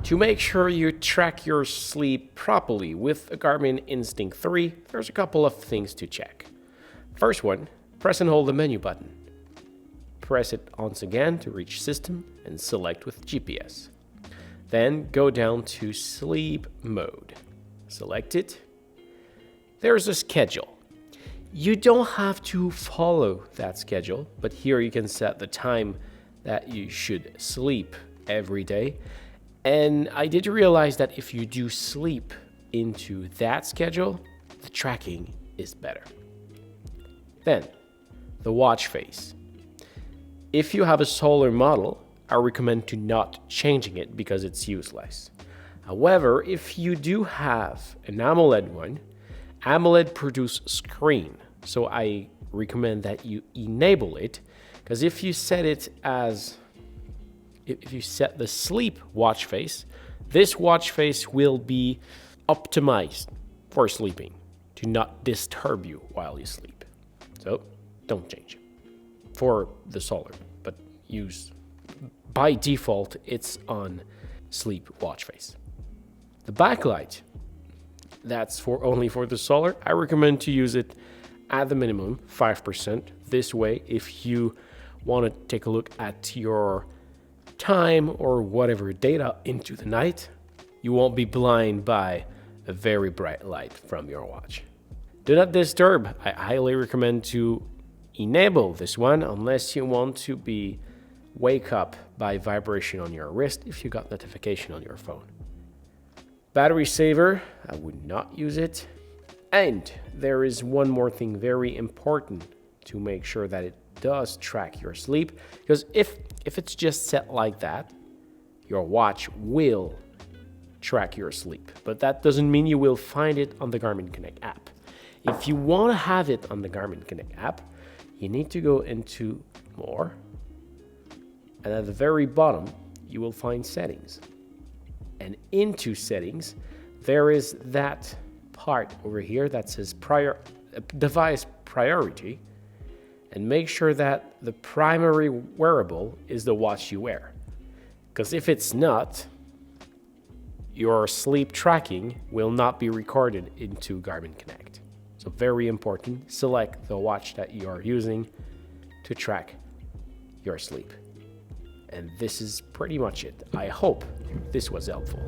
To make sure you track your sleep properly with a Garmin Instinct 3, there's a couple of things to check. First one, press and hold the menu button. Press it once again to reach System and select with GPS. Then go down to Sleep Mode. Select it. There's a schedule. You don't have to follow that schedule, but here you can set the time that you should sleep every day. And I did realize that if you do sleep into that schedule, the tracking is better. Then, the watch face. If you have a solar model, I recommend to not changing it because it's useless. However, if you do have an AMOLED one, AMOLED produce screen, so I recommend that you enable it, because if you set the sleep watch face, this watch face will be optimized for sleeping to not disturb you while you sleep. So don't change it for the solar, but use by default it's on sleep watch face. The backlight, that's only for the solar. I recommend to use it at the minimum 5%. This way, if you want to take a look at your time or whatever data into the night, you won't be blind by a very bright light from your watch. Do not disturb. I highly recommend to enable this one unless you want to be wake up by vibration on your wrist if you got notification on your phone. Battery saver, I would not use it. And there is one more thing very important to make sure that it does track your sleep, because if it's just set like that, your watch will track your sleep, but that doesn't mean you will find it on the Garmin Connect app. If you want to have it on the Garmin Connect app, you need to go into More, and at the very bottom you will find Settings, and into Settings there is that part over here that says Device Priority, and make sure that the primary wearable is the watch you wear, because if it's not, your sleep tracking will not be recorded into Garmin Connect. So very important, select the watch that you are using to track your sleep. And this is pretty much it. I hope this was helpful.